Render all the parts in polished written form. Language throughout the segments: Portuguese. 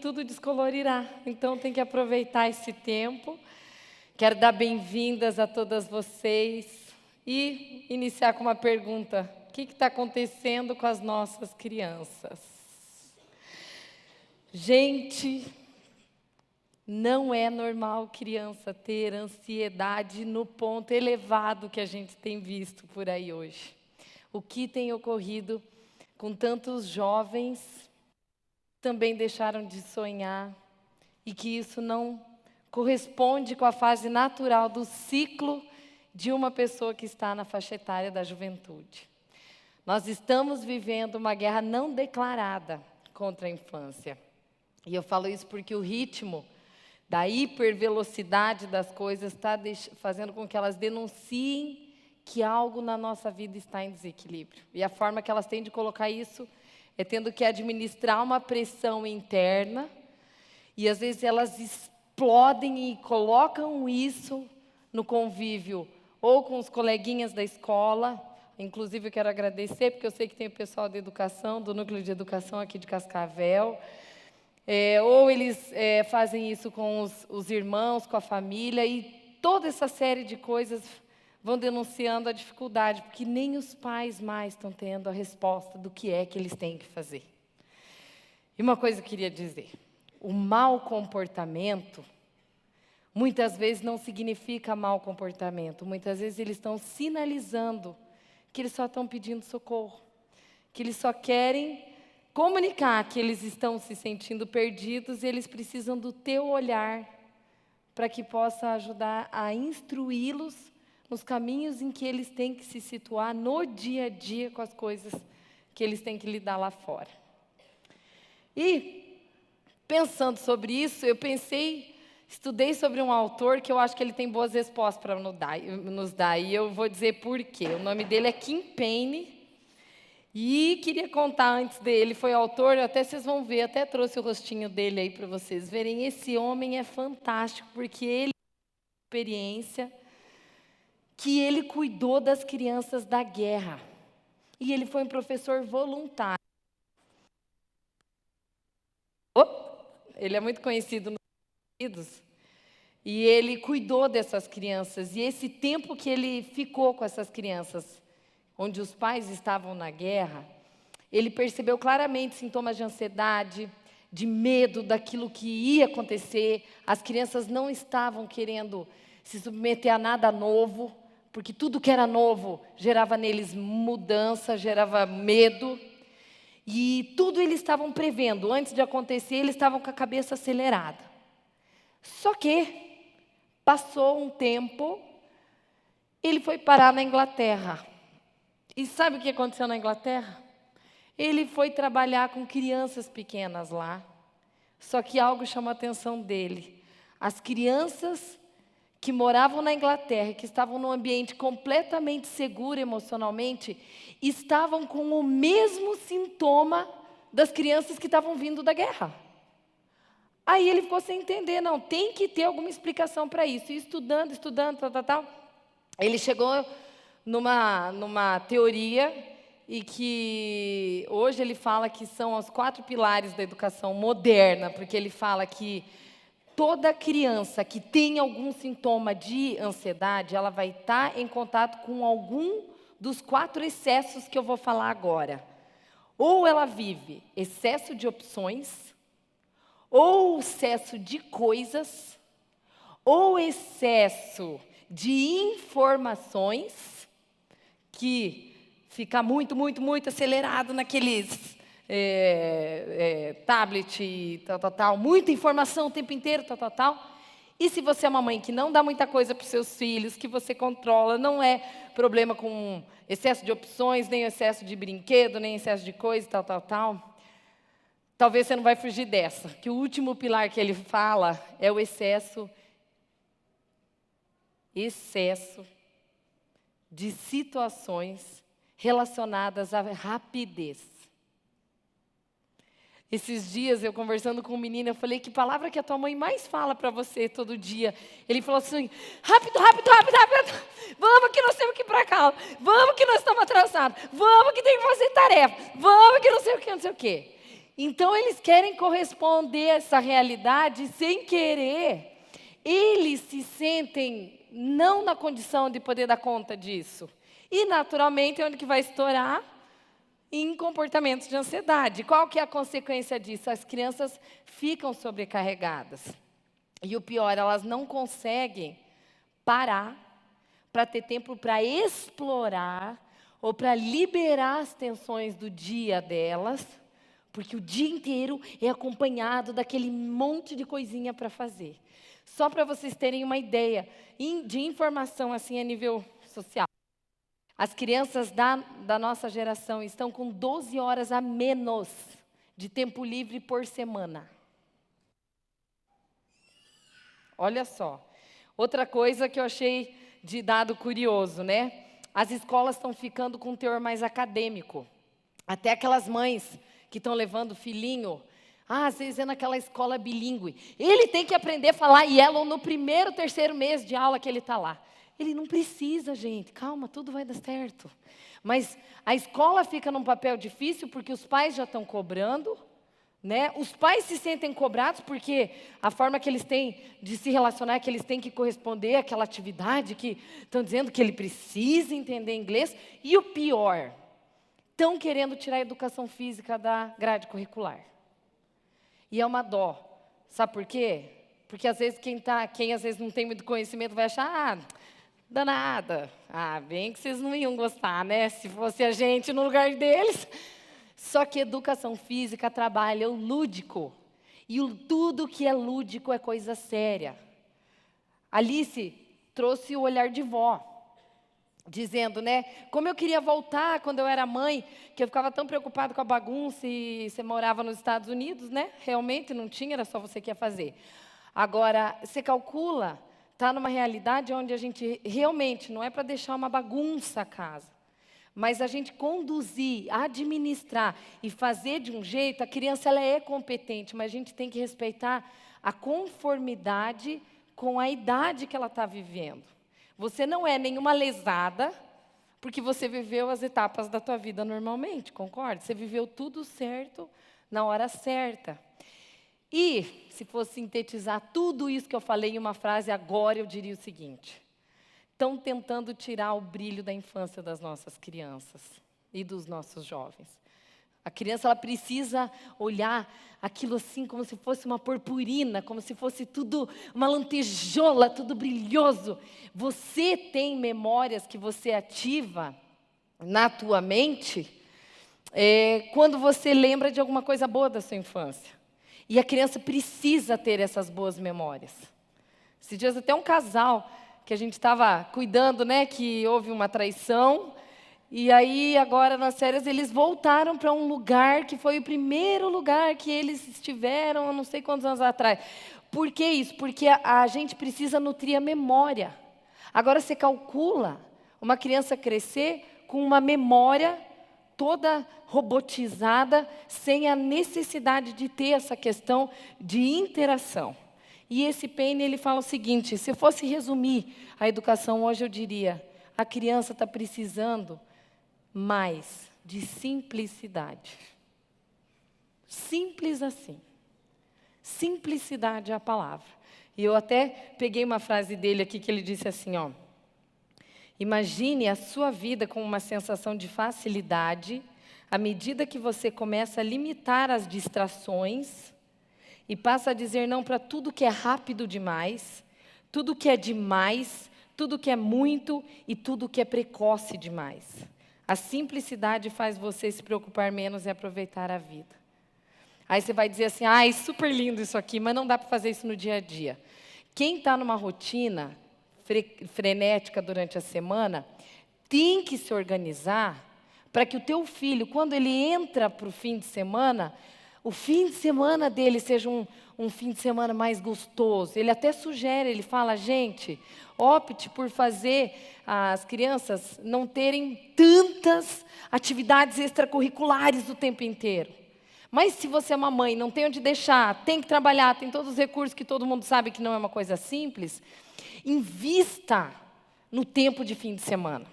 tudo descolorirá. Então tem que aproveitar esse tempo. Quero dar bem-vindas a todas vocês e iniciar com uma pergunta. O que está acontecendo com as nossas crianças? Gente, não é normal criança ter ansiedade no ponto elevado que a gente tem visto por aí hoje. O que tem ocorrido com tantos jovens também deixaram de sonhar e que isso não corresponde com a fase natural do ciclo de uma pessoa que está na faixa etária da juventude. Nós estamos vivendo uma guerra não declarada contra a infância. E eu falo isso porque o ritmo da hipervelocidade das coisas está fazendo com que elas denunciem que algo na nossa vida está em desequilíbrio. E a forma que elas têm de colocar isso é tendo que administrar uma pressão interna, e às vezes elas explodem e colocam isso no convívio, ou com os coleguinhas da escola. Inclusive eu quero agradecer, porque eu sei que tem o pessoal da educação, do Núcleo de Educação aqui de Cascavel, ou eles fazem isso com os irmãos, com a família, e toda essa série de coisas vão denunciando a dificuldade, porque nem os pais mais estão tendo a resposta do que é que eles têm que fazer. E uma coisa eu queria dizer, o mau comportamento, muitas vezes não significa mau comportamento, muitas vezes eles estão sinalizando que eles só estão pedindo socorro, que eles só querem comunicar que eles estão se sentindo perdidos e eles precisam do teu olhar para que possa ajudar a instruí-los nos caminhos em que eles têm que se situar no dia a dia com as coisas que eles têm que lidar lá fora. E, pensando sobre isso, estudei sobre um autor que eu acho que ele tem boas respostas para nos dar, e eu vou dizer por quê. O nome dele é Kim Payne, e queria contar antes dele, foi autor, até vocês vão ver, até trouxe o rostinho dele aí para vocês verem. Esse homem é fantástico, porque ele tem experiência que ele cuidou das crianças da guerra. E ele foi um professor voluntário. Ele é muito conhecido nos Estados Unidos. E ele cuidou dessas crianças. E esse tempo que ele ficou com essas crianças, onde os pais estavam na guerra, ele percebeu claramente sintomas de ansiedade, de medo daquilo que ia acontecer. As crianças não estavam querendo se submeter a nada novo, porque tudo que era novo gerava neles mudança, gerava medo. E tudo eles estavam prevendo. Antes de acontecer, eles estavam com a cabeça acelerada. Só que, passou um tempo, ele foi parar na Inglaterra. E sabe o que aconteceu na Inglaterra? Ele foi trabalhar com crianças pequenas lá. Só que algo chamou a atenção dele. As crianças que moravam na Inglaterra, que estavam num ambiente completamente seguro emocionalmente, estavam com o mesmo sintoma das crianças que estavam vindo da guerra. Aí ele ficou sem entender, não, tem que ter alguma explicação para isso. E estudando, tal. Ele chegou numa teoria, e que hoje ele fala que são os 4 pilares da educação moderna, porque ele fala que toda criança que tem algum sintoma de ansiedade, ela vai estar em contato com algum dos 4 excessos que eu vou falar agora. Ou ela vive excesso de opções, ou excesso de coisas, ou excesso de informações, que fica muito acelerado naqueles tablet, tal, muita informação o tempo inteiro, tal. E se você é uma mãe que não dá muita coisa para os seus filhos, que você controla, não é problema com excesso de opções, nem excesso de brinquedo, nem excesso de coisa, tal. Talvez você não vai fugir dessa, que o último pilar que ele fala é o excesso de situações relacionadas à rapidez. Esses dias, eu conversando com um menino, eu falei, que palavra que a tua mãe mais fala para você todo dia? Ele falou assim, rápido, vamos que nós temos que ir para cá, vamos que nós estamos atrasados, vamos que tem que fazer tarefa, vamos que não sei o quê. Então, eles querem corresponder a essa realidade sem querer. Eles se sentem não na condição de poder dar conta disso. E, naturalmente, é onde que vai estourar? Em comportamentos de ansiedade. Qual que é a consequência disso? As crianças ficam sobrecarregadas. E o pior, elas não conseguem parar para ter tempo para explorar ou para liberar as tensões do dia delas, porque o dia inteiro é acompanhado daquele monte de coisinha para fazer. Só para vocês terem uma ideia de informação assim a nível social. As crianças da nossa geração estão com 12 horas a menos de tempo livre por semana. Olha só. Outra coisa que eu achei de dado curioso, né? As escolas estão ficando com um teor mais acadêmico. Até aquelas mães que estão levando o filhinho, às vezes é naquela escola bilíngue. Ele tem que aprender a falar Yellow no primeiro, terceiro mês de aula que ele está lá. Ele não precisa, gente. Calma, tudo vai dar certo. Mas a escola fica num papel difícil porque os pais já estão cobrando, né? Os pais se sentem cobrados porque a forma que eles têm de se relacionar é que eles têm que corresponder àquela atividade que estão dizendo que ele precisa entender inglês. E o pior, estão querendo tirar a educação física da grade curricular. E é uma dó. Sabe por quê? Porque às vezes quem às vezes não tem muito conhecimento vai achar, danada. Bem que vocês não iam gostar, né? Se fosse a gente no lugar deles. Só que educação física trabalha o lúdico. E tudo que é lúdico é coisa séria. Alice trouxe o olhar de vó, dizendo, né? Como eu queria voltar quando eu era mãe, que eu ficava tão preocupada com a bagunça e você morava nos Estados Unidos, né? Realmente não tinha, era só você que ia fazer. Agora, você calcula, está numa realidade onde a gente realmente não é para deixar uma bagunça a casa. Mas a gente conduzir, administrar e fazer de um jeito, a criança ela é competente, mas a gente tem que respeitar a conformidade com a idade que ela está vivendo. Você não é nenhuma lesada, porque você viveu as etapas da tua vida normalmente, concorda? Você viveu tudo certo, na hora certa. E, se fosse sintetizar tudo isso que eu falei em uma frase, agora eu diria o seguinte: estão tentando tirar o brilho da infância das nossas crianças e dos nossos jovens. A criança ela precisa olhar aquilo assim como se fosse uma purpurina, como se fosse tudo uma lantejola, tudo brilhoso. Você tem memórias que você ativa na tua mente quando você lembra de alguma coisa boa da sua infância. E a criança precisa ter essas boas memórias. Esses dias até um casal que a gente estava cuidando, né, que houve uma traição, e aí agora nas férias eles voltaram para um lugar que foi o primeiro lugar que eles estiveram há não sei quantos anos atrás. Por que isso? Porque a gente precisa nutrir a memória. Agora você calcula uma criança crescer com uma memória toda robotizada, sem a necessidade de ter essa questão de interação. E esse Payne, ele fala o seguinte: se eu fosse resumir a educação hoje, eu diria, a criança está precisando mais de simplicidade. Simples assim. Simplicidade é a palavra. E eu até peguei uma frase dele aqui que ele disse assim, ó: imagine a sua vida com uma sensação de facilidade à medida que você começa a limitar as distrações e passa a dizer não para tudo que é rápido demais, tudo que é demais, tudo que é muito e tudo que é precoce demais. A simplicidade faz você se preocupar menos e aproveitar a vida. Aí você vai dizer assim, é super lindo isso aqui, mas não dá para fazer isso no dia a dia. Quem está numa rotina frenética durante a semana, tem que se organizar para que o teu filho, quando ele entra para o fim de semana, o fim de semana dele seja um fim de semana mais gostoso. Ele até sugere, ele fala, gente, opte por fazer as crianças não terem tantas atividades extracurriculares o tempo inteiro. Mas se você é uma mãe, não tem onde deixar, tem que trabalhar, tem todos os recursos que todo mundo sabe que não é uma coisa simples, invista no tempo de fim de semana.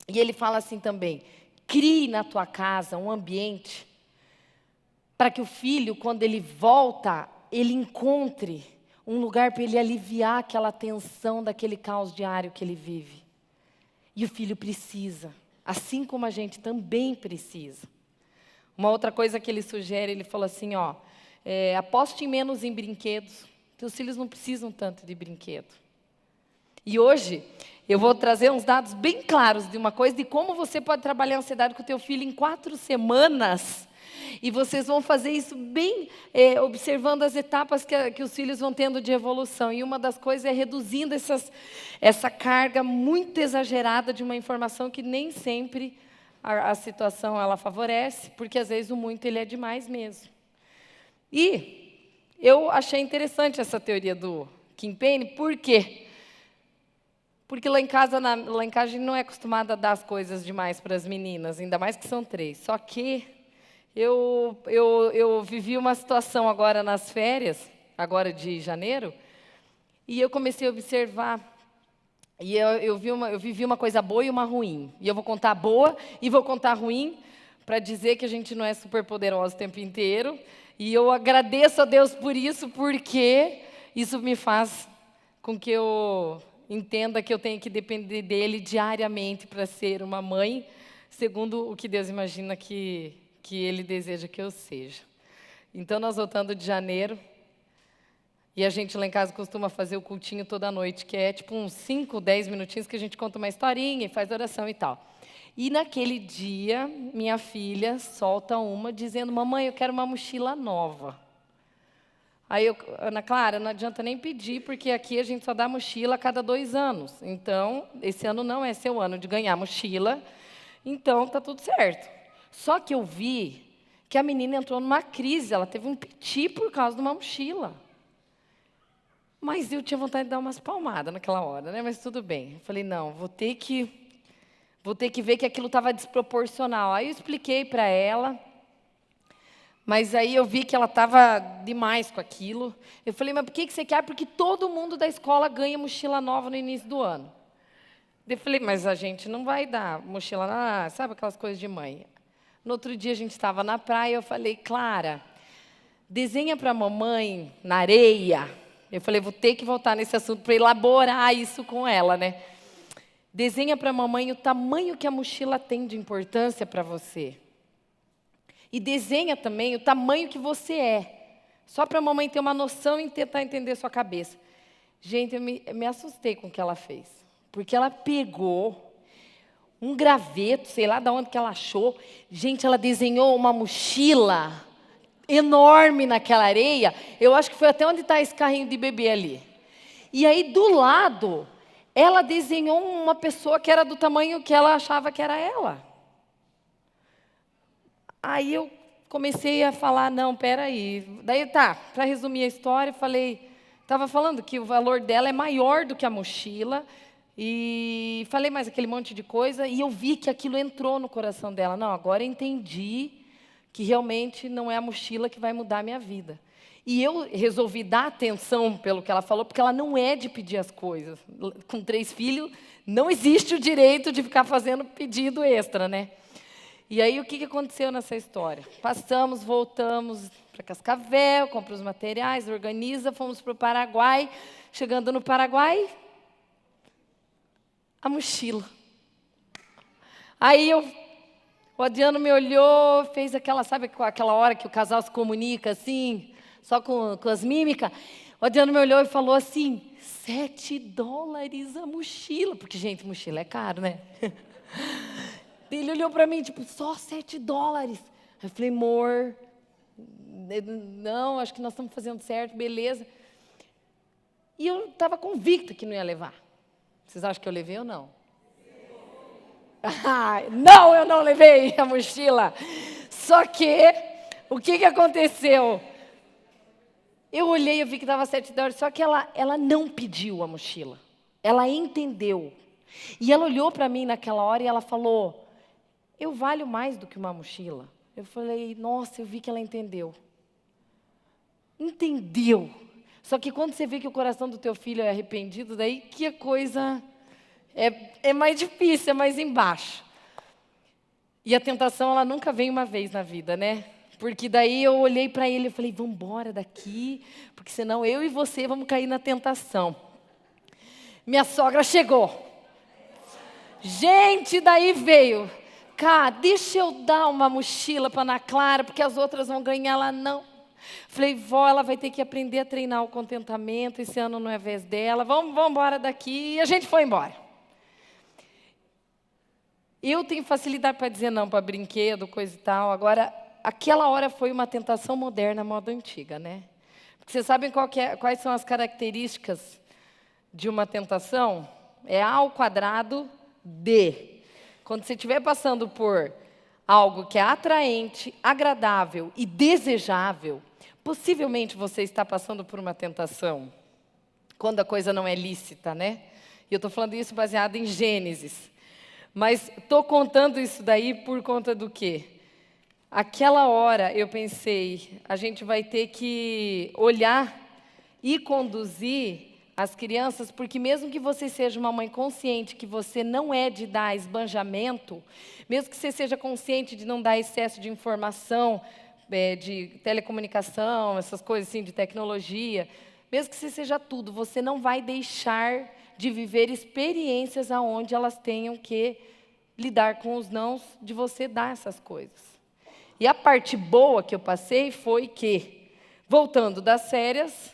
E ele fala assim também, crie na tua casa um ambiente para que o filho, quando ele volta, ele encontre um lugar para ele aliviar aquela tensão daquele caos diário que ele vive. E o filho precisa, assim como a gente também precisa. Uma outra coisa que ele sugere, ele falou assim, aposte menos em brinquedos. Teus filhos não precisam tanto de brinquedo. E hoje, eu vou trazer uns dados bem claros de uma coisa, de como você pode trabalhar a ansiedade com o teu filho em 4 semanas. E vocês vão fazer isso bem observando as etapas que os filhos vão tendo de evolução. E uma das coisas é reduzindo essa carga muito exagerada de uma informação que nem sempre a situação ela favorece, porque às vezes o muito ele é demais mesmo. E eu achei interessante essa teoria do Kim Payne, por quê? Porque lá em casa a gente não é acostumada a dar as coisas demais para as meninas, ainda mais que são 3. Só que eu vivi uma situação agora nas férias, agora de janeiro, e eu comecei a observar. E eu vivi uma coisa boa e uma ruim. E eu vou contar a boa e vou contar a ruim, para dizer que a gente não é super poderosa o tempo inteiro. E eu agradeço a Deus por isso, porque isso me faz com que eu entenda que eu tenho que depender dele diariamente para ser uma mãe, segundo o que Deus imagina que Ele deseja que eu seja. Então, nós voltando de janeiro, e a gente lá em casa costuma fazer o cultinho toda noite, que é tipo uns 5, 10 minutinhos que a gente conta uma historinha e faz oração e tal. E naquele dia, minha filha solta uma dizendo, mamãe, eu quero uma mochila nova. Aí Ana Clara, não adianta nem pedir, porque aqui a gente só dá mochila a cada 2 anos. Então, esse ano não é seu ano de ganhar mochila, então tá tudo certo. Só que eu vi que a menina entrou numa crise, ela teve um piti por causa de uma mochila. Mas eu tinha vontade de dar umas palmadas naquela hora, né? Mas tudo bem. Eu falei, não, vou ter que ver que aquilo estava desproporcional. Aí eu expliquei para ela, mas aí eu vi que ela estava demais com aquilo. Eu falei, mas por que você quer? Porque todo mundo da escola ganha mochila nova no início do ano. Eu falei, mas a gente não vai dar mochila, sabe aquelas coisas de mãe. No outro dia a gente estava na praia, eu falei, Clara, desenha para a mamãe na areia. Eu falei, vou ter que voltar nesse assunto para elaborar isso com ela, né? Desenha para a mamãe o tamanho que a mochila tem de importância para você. E desenha também o tamanho que você é. Só para a mamãe ter uma noção e tentar entender sua cabeça. Gente, eu me assustei com o que ela fez. Porque ela pegou um graveto, sei lá de onde que ela achou. Gente, ela desenhou uma mochila enorme naquela areia. Eu acho que foi até onde está esse carrinho de bebê ali. E aí, do lado, ela desenhou uma pessoa que era do tamanho que ela achava que era ela. Aí eu comecei a falar, não, peraí. Daí, para resumir a história, estava falando que o valor dela é maior do que a mochila. E falei mais aquele monte de coisa, e eu vi que aquilo entrou no coração dela. Não, agora eu entendi que realmente não é a mochila que vai mudar a minha vida. E eu resolvi dar atenção pelo que ela falou, porque ela não é de pedir as coisas. Com 3 filhos, não existe o direito de ficar fazendo pedido extra, né? E aí, o que aconteceu nessa história? Passamos, voltamos para Cascavel, compra os materiais, organiza, fomos para o Paraguai. Chegando no Paraguai, a mochila. Aí o Adriano me olhou, fez sabe aquela hora que o casal se comunica assim, só com as mímicas? O Adriano me olhou e falou assim, $7 a mochila, porque, gente, mochila é caro, né? Ele olhou para mim, tipo, só $7. Eu falei, amor, não, acho que nós estamos fazendo certo, beleza. E eu estava convicta que não ia levar. Vocês acham que eu levei ou não? Não, eu não levei a mochila. Só que, o que aconteceu? Eu olhei, eu vi que dava $7, só que ela não pediu a mochila. Ela entendeu. E ela olhou para mim naquela hora e ela falou, eu valho mais do que uma mochila. Eu falei, nossa, eu vi que ela entendeu. Entendeu. Só que quando você vê que o coração do teu filho é arrependido, daí que a coisa é mais difícil, é mais embaixo. E a tentação, ela nunca vem uma vez na vida, né? Porque daí eu olhei para ele e falei, vamos embora daqui, porque senão eu e você vamos cair na tentação. Minha sogra chegou. Gente, daí veio. Cá, deixa eu dar uma mochila para Ana Clara, porque as outras vão ganhar lá, não. Falei, vó, ela vai ter que aprender a treinar o contentamento, esse ano não é vez dela, vamos embora daqui. E a gente foi embora. Eu tenho facilidade para dizer não para brinquedo, coisa e tal. Agora, aquela hora foi uma tentação moderna, moda antiga, né? Porque vocês sabem quais são as características de uma tentação? É A ao quadrado D. Quando você estiver passando por algo que é atraente, agradável e desejável, possivelmente você está passando por uma tentação. Quando a coisa não é lícita, né? E eu estou falando isso baseado em Gênesis. Mas estou contando isso daí por conta do quê? Aquela hora eu pensei, a gente vai ter que olhar e conduzir as crianças, porque mesmo que você seja uma mãe consciente que você não é de dar esbanjamento, mesmo que você seja consciente de não dar excesso de informação, de telecomunicação, essas coisas assim, de tecnologia, mesmo que você seja tudo, você não vai deixar de viver experiências onde elas tenham que lidar com os nãos de você dar essas coisas. E a parte boa que eu passei foi que, voltando das férias,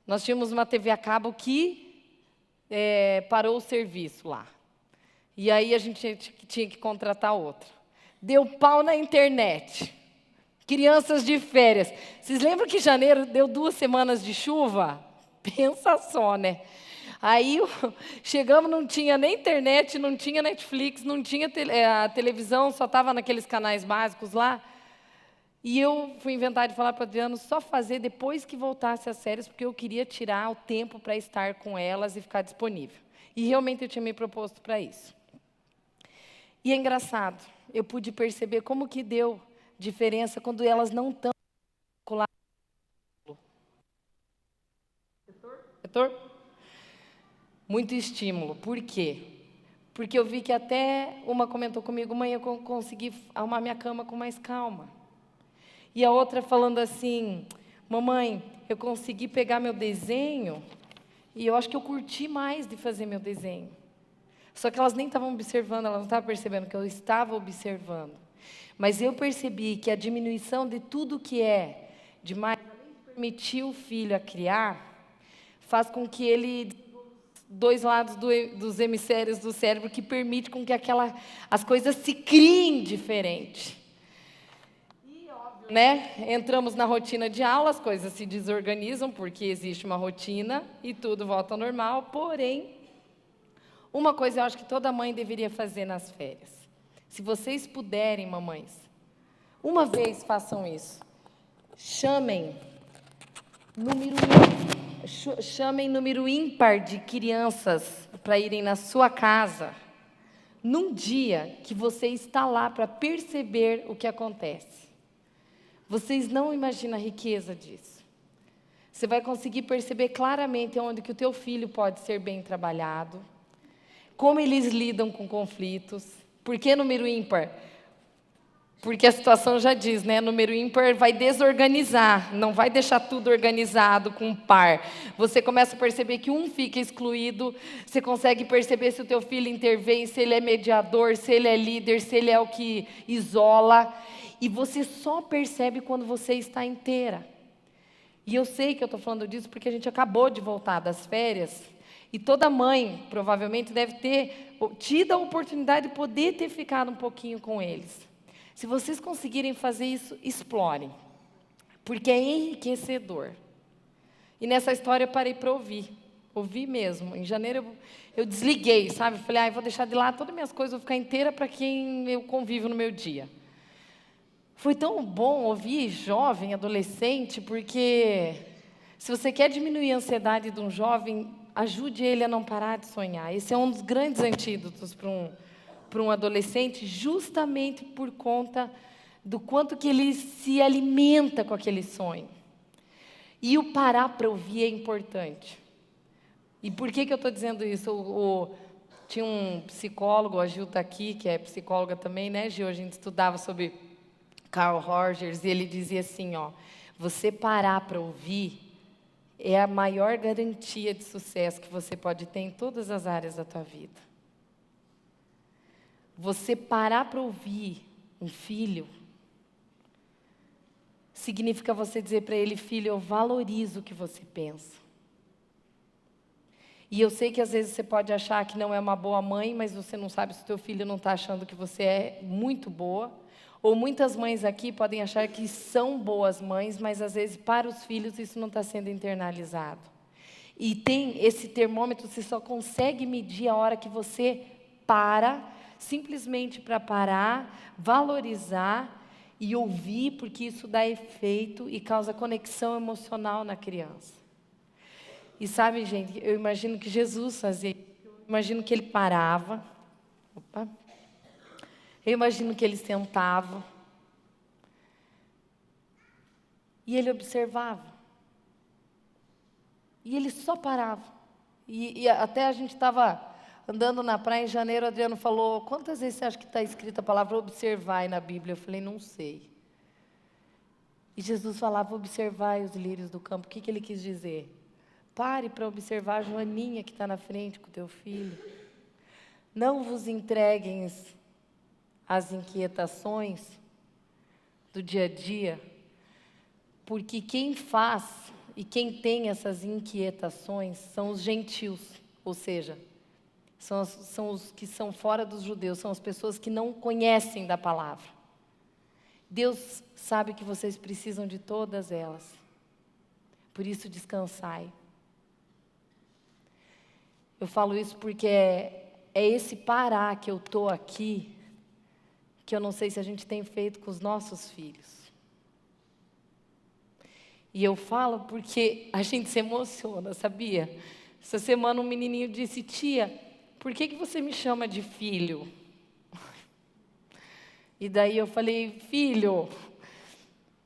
nós tínhamos uma TV a cabo que parou o serviço lá. E aí a gente tinha que contratar outra. Deu pau na internet. Crianças de férias. Vocês lembram que em janeiro deu 2 semanas de chuva? Pensa só, né? Aí chegamos, não tinha nem internet, não tinha Netflix, não tinha a televisão, só estava naqueles canais básicos lá. E eu fui inventar de falar para o Adriano só fazer depois que voltasse as férias, porque eu queria tirar o tempo para estar com elas e ficar disponível. E realmente eu tinha me proposto para isso. E é engraçado, eu pude perceber como que deu diferença quando elas não estão... Retor? Muito estímulo. Por quê? Porque eu vi que até uma comentou comigo, mãe, eu consegui arrumar minha cama com mais calma. E a outra falando assim, mamãe, eu consegui pegar meu desenho e eu acho que eu curti mais de fazer meu desenho. Só que elas nem estavam observando, elas não estavam percebendo que eu estava observando. Mas eu percebi que a diminuição de tudo que é demais, permitir o filho a criar, faz com que ele, 2 lados dos hemisférios do cérebro, que permite com que as coisas se criem diferente. E, óbvio, né? Entramos na rotina de aula, as coisas se desorganizam, porque existe uma rotina e tudo volta ao normal, porém, uma coisa eu acho que toda mãe deveria fazer nas férias. Se vocês puderem, mamães, uma vez façam isso. Chamem número ímpar de crianças para irem na sua casa, num dia que você está lá para perceber o que acontece. Vocês não imaginam a riqueza disso. Você vai conseguir perceber claramente onde que o teu filho pode ser bem trabalhado, como eles lidam com conflitos. Por que número ímpar? Porque a situação já diz, né? Número ímpar vai desorganizar, não vai deixar tudo organizado com um par. Você começa a perceber que um fica excluído, você consegue perceber se o teu filho intervém, se ele é mediador, se ele é líder, se ele é o que isola. E você só percebe quando você está inteira. E eu sei que eu estou falando disso porque a gente acabou de voltar das férias. E toda mãe, provavelmente, deve ter tido a oportunidade de poder ter ficado um pouquinho com eles. Se vocês conseguirem fazer isso, explorem. Porque é enriquecedor. E nessa história eu parei para ouvir. Ouvi mesmo. Em janeiro eu desliguei, sabe? Falei, eu vou deixar de lado todas as minhas coisas, vou ficar inteira para quem eu convivo no meu dia. Foi tão bom ouvir jovem, adolescente, porque se você quer diminuir a ansiedade de um jovem, ajude ele a não parar de sonhar. Esse é um dos grandes antídotos para um adolescente, justamente por conta do quanto que ele se alimenta com aquele sonho. E o parar para ouvir é importante. E por que eu estou dizendo isso? Tinha um psicólogo, a Gil está aqui, que é psicóloga também, né, Gil? A gente estudava sobre Carl Rogers, e ele dizia assim, ó, você parar para ouvir é a maior garantia de sucesso que você pode ter em todas as áreas da tua vida. Você parar para ouvir um filho significa você dizer para ele, filho, eu valorizo o que você pensa. E eu sei que às vezes você pode achar que não é uma boa mãe, mas você não sabe se o teu filho não está achando que você é muito boa. Ou muitas mães aqui podem achar que são boas mães, mas às vezes para os filhos isso não está sendo internalizado. E tem esse termômetro, você só consegue medir a hora que você para, simplesmente para parar, valorizar e ouvir, porque isso dá efeito e causa conexão emocional na criança. E sabe, gente, eu imagino que Jesus fazia isso. Eu imagino que ele parava. Eu imagino que ele sentava. E ele observava. E ele só parava. E até a gente estava andando na praia em janeiro, o Adriano falou, quantas vezes você acha que está escrita a palavra observai na Bíblia? Eu falei, não sei. E Jesus falava, observai os lírios do campo. O que ele quis dizer? Pare para observar a Joaninha que está na frente com o teu filho. Não vos entreguem às inquietações do dia a dia, porque quem faz e quem tem essas inquietações são os gentios, ou seja, são os que são fora dos judeus, são as pessoas que não conhecem da palavra. Deus sabe que vocês precisam de todas elas, por isso descansai. Eu falo isso porque é esse parar que eu estou aqui, que eu não sei se a gente tem feito com os nossos filhos. E eu falo porque a gente se emociona, sabia? Essa semana um menininho disse, tia, por que você me chama de filho? E daí eu falei, filho,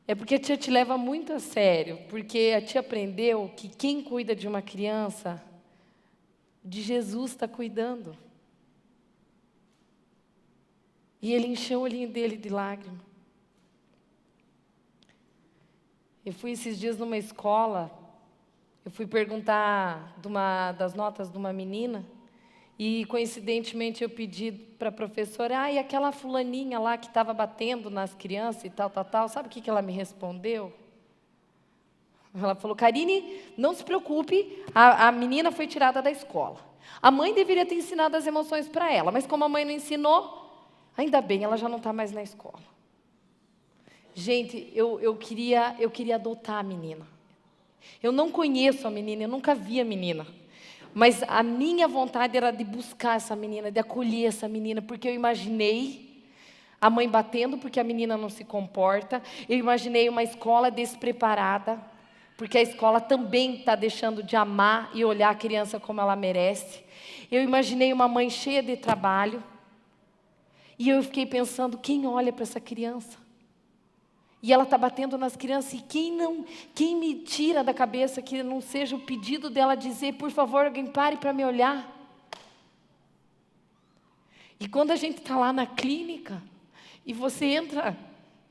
é porque a tia te leva muito a sério, porque a tia aprendeu que quem cuida de uma criança, de Jesus está cuidando. E ele encheu o olhinho dele de lágrima. Eu fui esses dias numa escola, eu fui perguntar das notas de uma menina, e coincidentemente eu pedi para a professora, e aquela fulaninha lá que estava batendo nas crianças e tal, sabe o que ela me respondeu? Ela falou, Karine, não se preocupe, a menina foi tirada da escola. A mãe deveria ter ensinado as emoções para ela, mas como a mãe não ensinou, ainda bem, ela já não está mais na escola. Gente, eu queria adotar a menina. Eu não conheço a menina, eu nunca vi a menina. Mas a minha vontade era de buscar essa menina, de acolher essa menina, porque eu imaginei a mãe batendo porque a menina não se comporta. Eu imaginei uma escola despreparada, porque a escola também está deixando de amar e olhar a criança como ela merece. Eu imaginei uma mãe cheia de trabalho. E eu fiquei pensando, quem olha para essa criança? E ela está batendo nas crianças, e quem me tira da cabeça que não seja o pedido dela dizer, por favor, alguém pare para me olhar. E quando a gente está lá na clínica, e você entra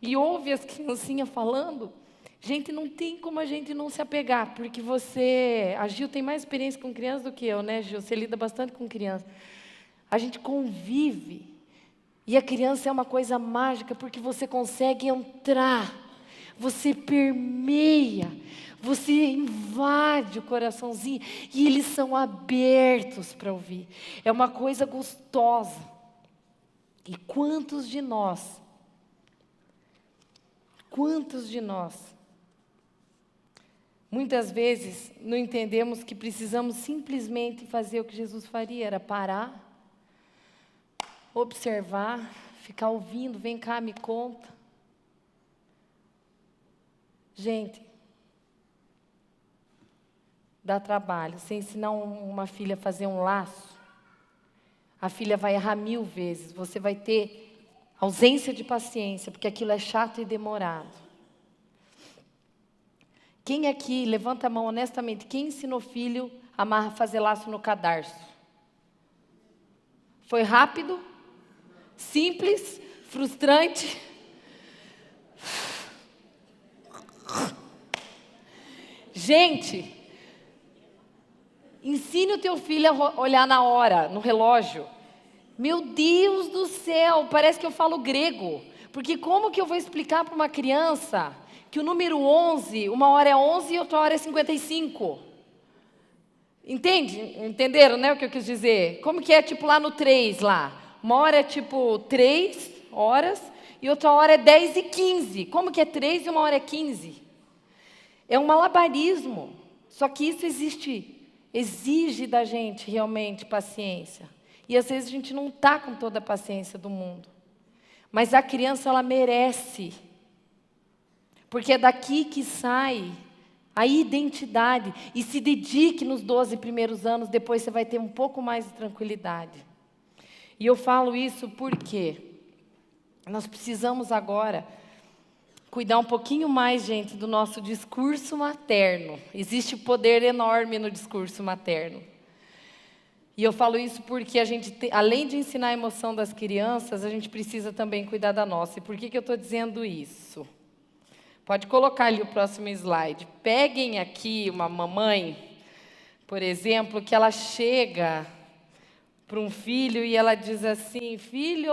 e ouve as criancinhas falando, gente, não tem como a gente não se apegar, porque a Gil tem mais experiência com crianças do que eu, né, Gil? Você lida bastante com crianças. A gente convive. E a criança é uma coisa mágica, porque você consegue entrar, você permeia, você invade o coraçãozinho, e eles são abertos para ouvir. É uma coisa gostosa. E quantos de nós, muitas vezes não entendemos que precisamos simplesmente fazer o que Jesus faria, era parar, observar, ficar ouvindo, vem cá, me conta. Gente, dá trabalho. Você ensinar uma filha a fazer um laço, a filha vai errar 1000 vezes. Você vai ter ausência de paciência, porque aquilo é chato e demorado. Quem aqui, levanta a mão honestamente, quem ensinou filho a fazer laço no cadarço? Foi rápido? Simples, frustrante, Gente, ensine o teu filho a olhar na hora, no relógio. Meu Deus do céu, parece que eu falo grego. Porque como que eu vou explicar para uma criança que o número 11, uma hora é 11 e outra hora é 55? Entende? Entenderam, né, o que eu quis dizer? Como que é tipo lá no 3 lá? Uma hora é tipo 3 horas e outra hora é 10 e 15. Como que é 3 e uma hora é 15? É um malabarismo. Só que isso exige da gente realmente paciência. E às vezes a gente não está com toda a paciência do mundo. Mas a criança, ela merece. Porque é daqui que sai a identidade. E se dedique nos 12 primeiros anos, depois você vai ter um pouco mais de tranquilidade. E eu falo isso porque nós precisamos agora cuidar um pouquinho mais, gente, do nosso discurso materno. Existe poder enorme no discurso materno. E eu falo isso porque a gente, além de ensinar a emoção das crianças, a gente precisa também cuidar da nossa. E por que eu estou dizendo isso? Pode colocar ali o próximo slide. Peguem aqui uma mamãe, por exemplo, que ela chega para um filho e ela diz assim: filho,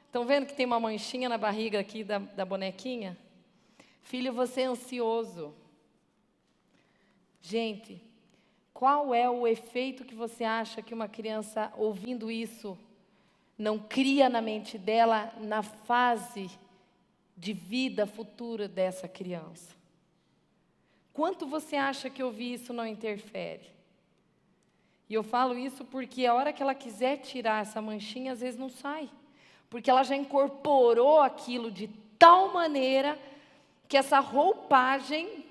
estão vendo que tem uma manchinha na barriga aqui da bonequinha? Filho, você é ansioso. Gente, qual é o efeito que você acha que uma criança, ouvindo isso, não cria na mente dela na fase de vida futura dessa criança? Quanto você acha que ouvir isso não interfere? E eu falo isso porque a hora que ela quiser tirar essa manchinha, às vezes não sai. Porque ela já incorporou aquilo de tal maneira que essa roupagem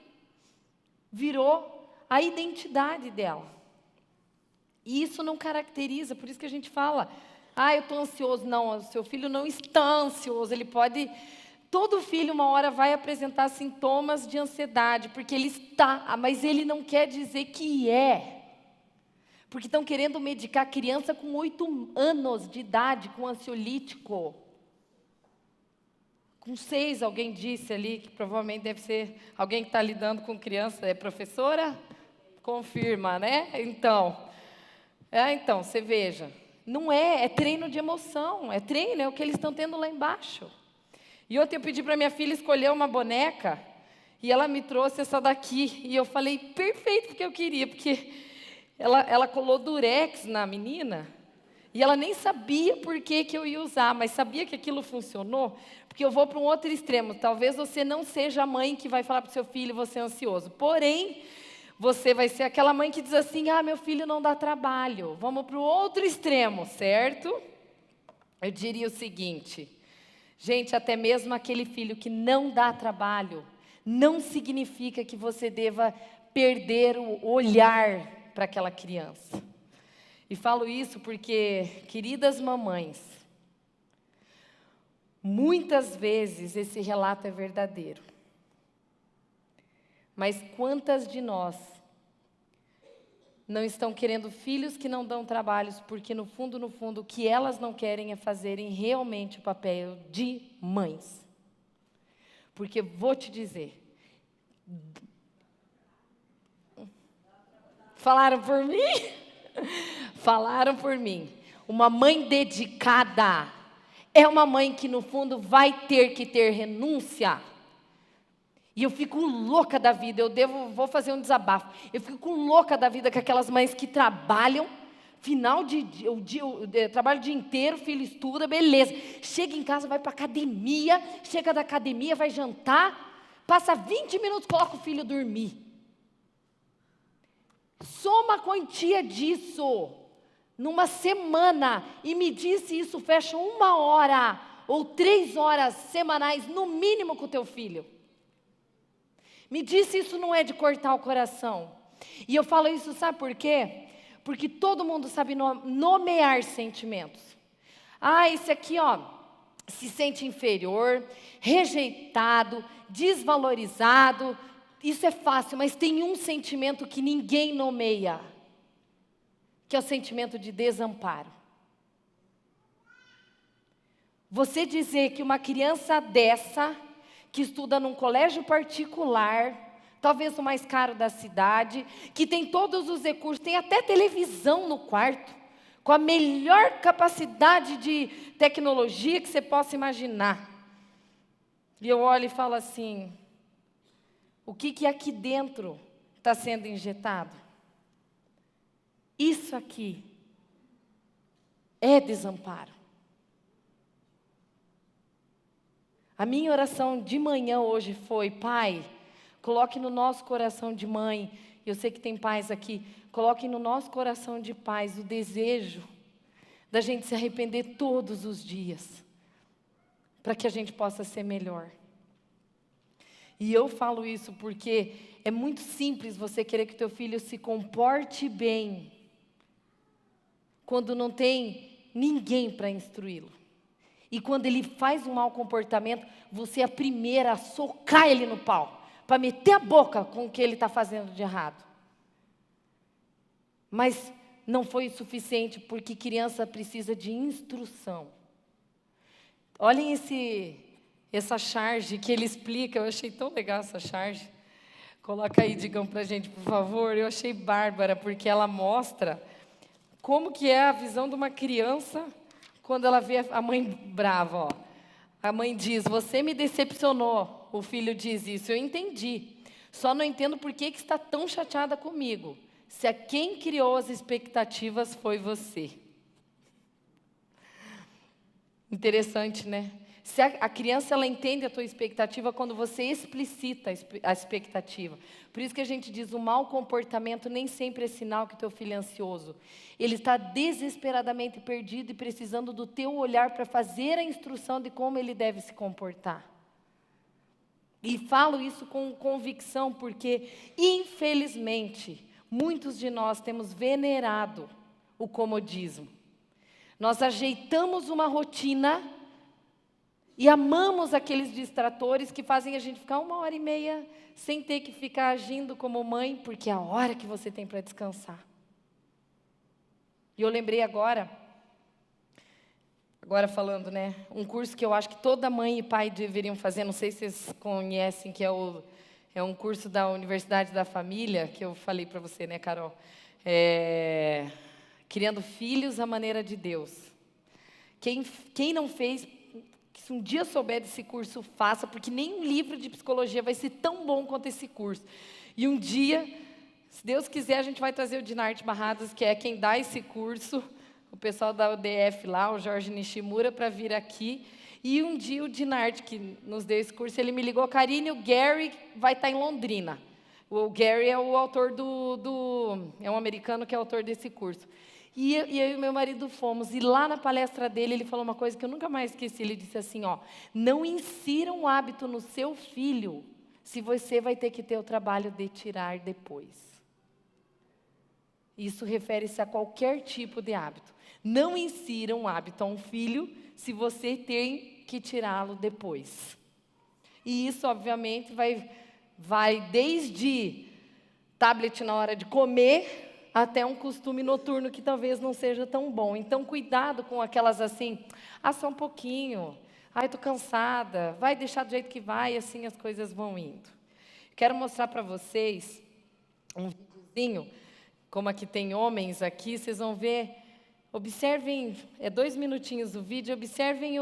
virou a identidade dela. E isso não caracteriza, por isso que a gente fala: eu estou ansioso. Não, o seu filho não está ansioso, ele pode... Todo filho, uma hora, vai apresentar sintomas de ansiedade, porque ele está, mas ele não quer dizer que é. Porque estão querendo medicar a criança com 8 anos de idade, com ansiolítico. Com 6, alguém disse ali, que provavelmente deve ser alguém que está lidando com criança. É professora? Confirma, né? Então, você veja, não é treino de emoção, é treino, é o que eles estão tendo lá embaixo. E ontem eu pedi para minha filha escolher uma boneca, e ela me trouxe essa daqui, e eu falei, perfeito, porque eu queria, porque ela colou durex na menina, e ela nem sabia por que eu ia usar, mas sabia que aquilo funcionou, porque eu vou para um outro extremo. Talvez você não seja a mãe que vai falar para o seu filho: você é ansioso. Porém, você vai ser aquela mãe que diz assim: meu filho não dá trabalho. Vamos para o outro extremo, certo? Eu diria o seguinte: gente, até mesmo aquele filho que não dá trabalho, não significa que você deva perder o olhar para aquela criança. E falo isso porque, queridas mamães, muitas vezes esse relato é verdadeiro. Mas quantas de nós não estão querendo filhos que não dão trabalhos, porque no fundo, o que elas não querem é fazerem realmente o papel de mães? Porque vou te dizer, falaram por mim? Falaram por mim. Uma mãe dedicada é uma mãe que no fundo vai ter que ter renúncia. E eu fico louca da vida, vou fazer um desabafo. Eu fico louca da vida com aquelas mães que trabalham, trabalho o dia inteiro, filho estuda, beleza. Chega em casa, vai para academia, chega da academia, vai jantar, passa 20 minutos, coloca o filho dormir. Soma a quantia disso numa semana e me diz se isso fecha 1 hora ou 3 horas semanais, no mínimo, com o teu filho. Me diz se isso não é de cortar o coração. E eu falo isso, sabe por quê? Porque todo mundo sabe nomear sentimentos. Esse aqui, se sente inferior, rejeitado, desvalorizado. Isso é fácil, mas tem um sentimento que ninguém nomeia, que é o sentimento de desamparo. Você dizer que uma criança dessa, que estuda num colégio particular, talvez o mais caro da cidade, que tem todos os recursos, tem até televisão no quarto, com a melhor capacidade de tecnologia que você possa imaginar. E eu olho e falo assim, o que aqui dentro está sendo injetado? Isso aqui é desamparo. A minha oração de manhã hoje foi, Pai, coloque no nosso coração de mãe, eu sei que tem pais aqui, coloque no nosso coração de pais o desejo da gente se arrepender todos os dias, para que a gente possa ser melhor. E eu falo isso porque é muito simples você querer que teu filho se comporte bem, quando não tem ninguém para instruí-lo. E quando ele faz um mau comportamento, você é a primeira a socar ele no pau, para meter a boca com o que ele está fazendo de errado. Mas não foi o suficiente, porque criança precisa de instrução. Olhem essa charge que ele explica, eu achei tão legal essa charge. Coloca aí, digam para a gente, por favor. Eu achei bárbara, porque ela mostra como que é a visão de uma criança quando ela vê a mãe brava. Ó. A mãe diz, você me decepcionou. O filho diz isso, eu entendi. Só não entendo por que está tão chateada comigo. Se a quem criou as expectativas foi você. Interessante, né? Se a criança, ela entende a tua expectativa quando você explicita a expectativa. Por isso que a gente diz, o mau comportamento nem sempre é sinal que teu filho é ansioso. Ele está desesperadamente perdido e precisando do teu olhar para fazer a instrução de como ele deve se comportar. E falo isso com convicção porque, infelizmente, muitos de nós temos venerado o comodismo. Nós ajeitamos uma rotina e amamos aqueles distratores que fazem a gente ficar 1h30 sem ter que ficar agindo como mãe, porque é a hora que você tem para descansar. E eu lembrei agora falando, né, um curso que eu acho que toda mãe e pai deveriam fazer, não sei se vocês conhecem, que é um curso da Universidade da Família, que eu falei para você, né, Carol? Criando Filhos à Maneira de Deus. Quem não fez, se um dia souber desse curso, faça, porque nenhum livro de psicologia vai ser tão bom quanto esse curso. E um dia, se Deus quiser, a gente vai trazer o Dinarte Barradas, que é quem dá esse curso, o pessoal da UDF lá, o Jorge Nishimura, para vir aqui. E um dia o Dinarte, que nos deu esse curso, ele me ligou, Karine, o Gary vai estar em Londrina. O Gary é o autor é um americano que é autor desse curso. E eu e meu marido fomos, e lá na palestra dele, ele falou uma coisa que eu nunca mais esqueci. Ele disse assim, ó, não insira um hábito no seu filho, se você vai ter que ter o trabalho de tirar depois. Isso refere-se a qualquer tipo de hábito. Não insira um hábito a um filho, se você tem que tirá-lo depois. E isso, obviamente, vai desde tablet na hora de comer, até um costume noturno que talvez não seja tão bom. Então, cuidado com aquelas assim, só um pouquinho, estou cansada, vai deixar do jeito que vai, e assim as coisas vão indo. Quero mostrar para vocês um videozinho, como aqui tem homens aqui, vocês vão ver, observem, 2 minutinhos o vídeo, observem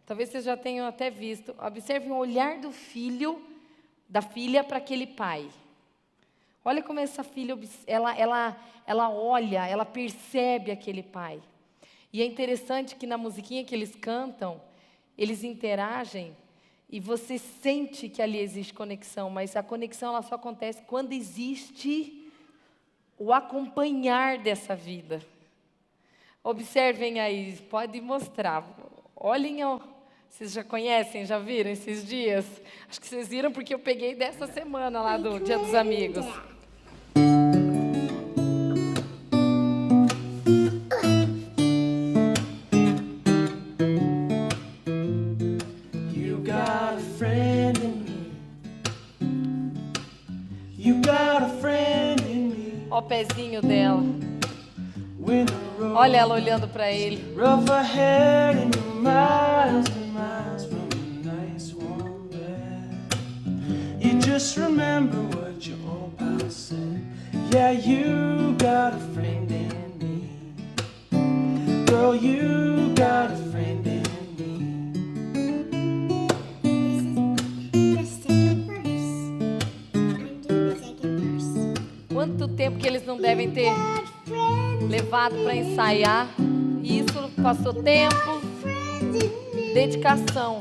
talvez vocês já tenham até visto, observem o olhar do filho, da filha para aquele pai. Olha como essa filha, ela olha, ela percebe aquele pai. E é interessante que na musiquinha que eles cantam, eles interagem e você sente que ali existe conexão, mas a conexão ela só acontece quando existe o acompanhar dessa vida. Observem aí, pode mostrar. Olhem, vocês já conhecem, já viram esses dias? Acho que vocês viram porque eu peguei dessa semana lá do Dia dos Amigos. Ó o pezinho dela. Olha ela olhando para ele. just remember what your old pal said. Yeah, you got a friend in me. Girl, you got a friend in me. The second verse. I'm doing the second verse. Quanto tempo que eles não devem ter levado para ensaiar. E isso passou tempo, dedicação.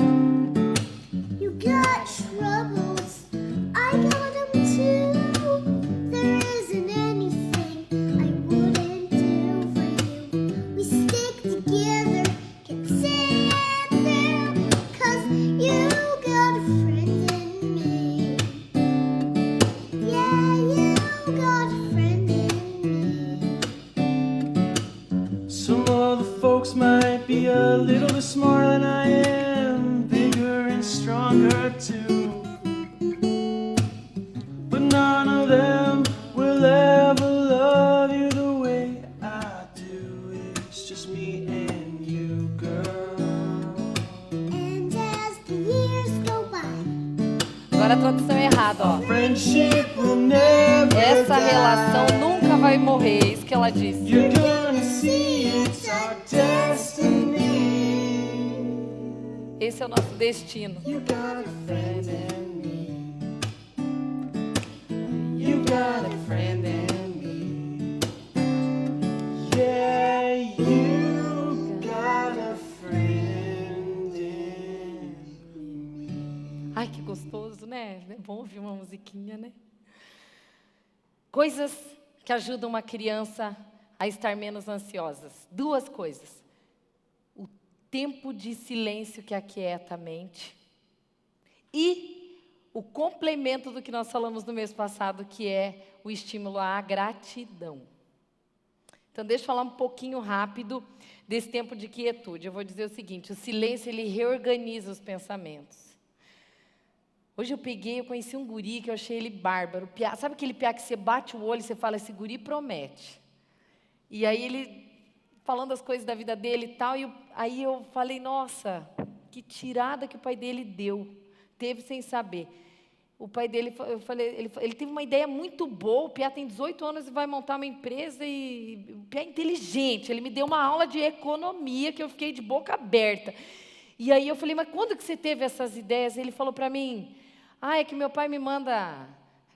You got troubles, I got them too. There isn't anything I wouldn't do for you. We stick together, can see it through, 'cause you got a friend in me. Yeah, you got a friend in me. Some other folks might be a little bit smarter than I am, bigger and stronger too. But none of them will ever love you the way I do. It's just me and you, girl. And as the years go by, Agora a tradução é errada, ó. Friendship will never Essa die. relação nunca vai morrer, é isso que ela disse. You're gonna see it's our destiny. Esse é o nosso destino. You got a friend in me. You got a friend in me. Yeah, you got a friend in me. Ai, que gostoso, né? É bom ouvir uma musiquinha, né? Coisas que ajudam uma criança a estar menos ansiosas. Duas coisas. O tempo de silêncio que aquieta a mente. E o complemento do que nós falamos no mês passado, que é o estímulo à gratidão. Então, deixa eu falar um pouquinho rápido desse tempo de quietude. Eu vou dizer o seguinte, o silêncio, ele reorganiza os pensamentos. Hoje eu conheci um guri que eu achei ele bárbaro. Sabe aquele piá que você bate o olho e você fala, esse guri promete. E aí ele, falando as coisas da vida dele e tal, aí eu falei, nossa, que tirada que o pai dele teve sem saber. O pai dele, ele teve uma ideia muito boa, o piá tem 18 anos e vai montar uma empresa, e o piá é inteligente, ele me deu uma aula de economia que eu fiquei de boca aberta. E aí eu falei, mas quando que você teve essas ideias? Ele falou para mim, é que meu pai me manda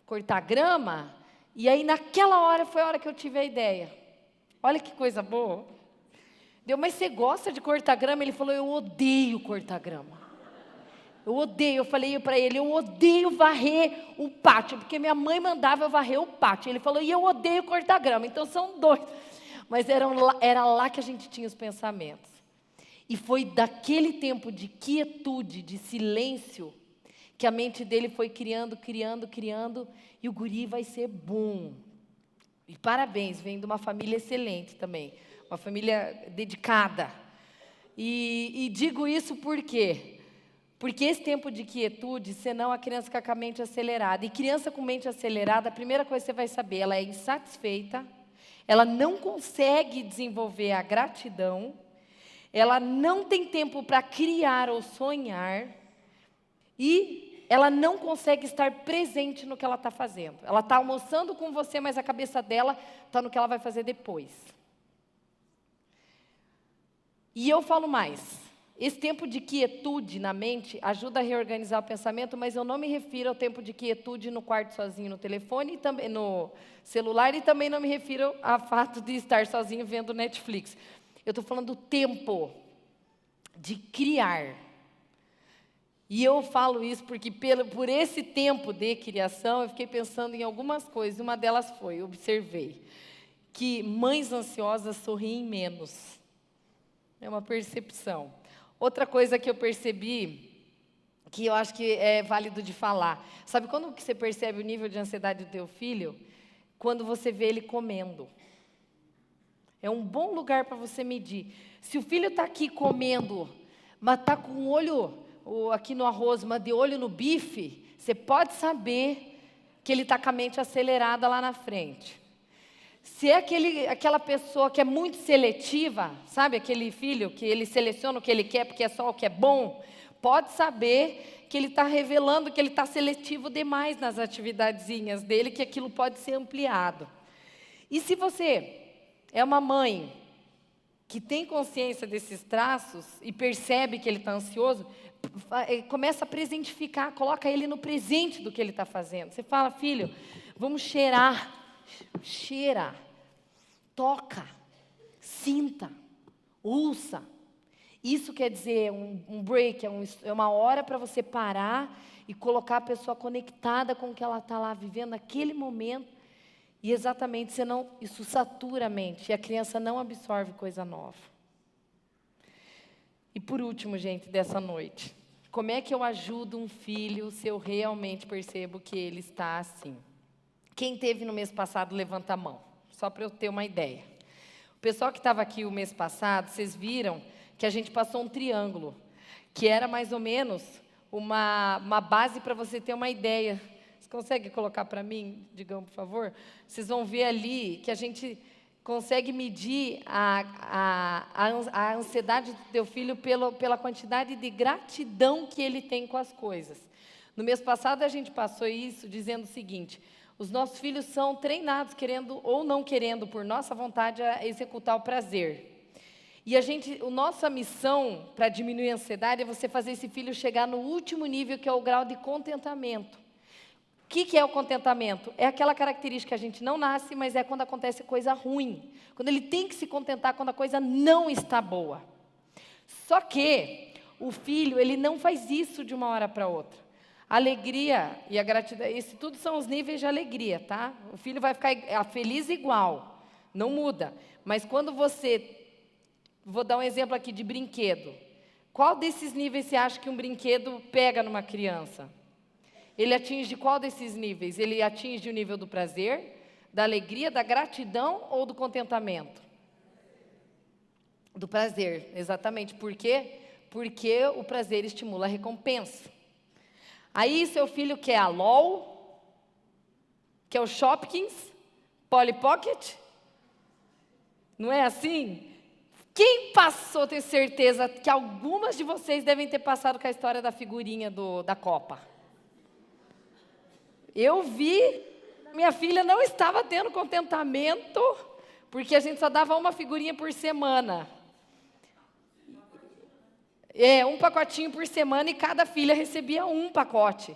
cortar grama, e aí naquela hora foi a hora que eu tive a ideia. Olha que coisa boa. Mas você gosta de cortar grama? Ele falou, eu odeio cortar grama. Eu odeio. Eu falei para ele, eu odeio varrer o pátio, porque minha mãe mandava eu varrer o pátio. Ele falou, e eu odeio cortar grama. Então são dois. Mas era lá que a gente tinha os pensamentos. E foi daquele tempo de quietude, de silêncio, que a mente dele foi criando, e o guri vai ser bom. E parabéns, vem de uma família excelente também, uma família dedicada. E digo isso por quê? Porque esse tempo de quietude, senão a criança fica com a mente acelerada. E criança com mente acelerada, a primeira coisa que você vai saber, ela é insatisfeita, ela não consegue desenvolver a gratidão, ela não tem tempo para criar ou sonhar, e ela não consegue estar presente no que ela está fazendo. Ela está almoçando com você, mas a cabeça dela está no que ela vai fazer depois. E eu falo mais. Esse tempo de quietude na mente ajuda a reorganizar o pensamento, mas eu não me refiro ao tempo de quietude no quarto sozinho no telefone, e também no celular, e também não me refiro ao fato de estar sozinho vendo Netflix. Eu estou falando do tempo de criar. E eu falo isso porque por esse tempo de criação, eu fiquei pensando em algumas coisas. Uma delas foi, observei, que mães ansiosas sorriem menos. É uma percepção. Outra coisa que eu percebi, que eu acho que é válido de falar. Sabe quando que você percebe o nível de ansiedade do teu filho? Quando você vê ele comendo. É um bom lugar para você medir. Se o filho está aqui comendo, mas está com o olho aqui no arroz, mas de olho no bife, você pode saber que ele está com a mente acelerada lá na frente. Se é aquela pessoa que é muito seletiva, sabe, aquele filho que ele seleciona o que ele quer porque é só o que é bom, pode saber que ele está revelando que ele está seletivo demais nas atividadezinhas dele, que aquilo pode ser ampliado. E se você é uma mãe que tem consciência desses traços e percebe que ele está ansioso, começa a presentificar, coloca ele no presente do que ele está fazendo. Você fala, filho, vamos cheirar, cheira, toca, sinta, ouça. Isso quer dizer um break, é uma hora para você parar e colocar a pessoa conectada com o que ela está lá vivendo naquele momento. E exatamente, isso satura a mente, e a criança não absorve coisa nova. E por último, gente, dessa noite, como é que eu ajudo um filho se eu realmente percebo que ele está assim? Quem teve no mês passado, levanta a mão, só para eu ter uma ideia. O pessoal que estava aqui o mês passado, vocês viram que a gente passou um triângulo, que era mais ou menos uma base para você ter uma ideia. Você consegue colocar para mim, Digão, por favor? Vocês vão ver ali que a gente consegue medir a ansiedade do teu filho pela quantidade de gratidão que ele tem com as coisas. No mês passado, a gente passou isso dizendo o seguinte: os nossos filhos são treinados, querendo ou não querendo, por nossa vontade, a executar o prazer. E a nossa missão para diminuir a ansiedade é você fazer esse filho chegar no último nível, que é o grau de contentamento. O que é o contentamento? É aquela característica que a gente não nasce, mas é quando acontece coisa ruim. Quando ele tem que se contentar quando a coisa não está boa. Só que o filho, ele não faz isso de uma hora para outra. A alegria e a gratidão, isso tudo são os níveis de alegria, tá? O filho vai ficar feliz igual, não muda. Mas quando vou dar um exemplo aqui de brinquedo. Qual desses níveis você acha que um brinquedo pega numa criança? Ele atinge qual desses níveis? Ele atinge o nível do prazer, da alegria, da gratidão ou do contentamento? Do prazer, exatamente. Por quê? Porque o prazer estimula a recompensa. Aí seu filho quer a LOL, quer o Shopkins, Polly Pocket. Não é assim? Quem passou, tenho certeza que algumas de vocês devem ter passado com a história da figurinha da Copa. Eu vi, minha filha não estava tendo contentamento, porque a gente só dava uma figurinha por semana. Um pacotinho por semana, e cada filha recebia um pacote.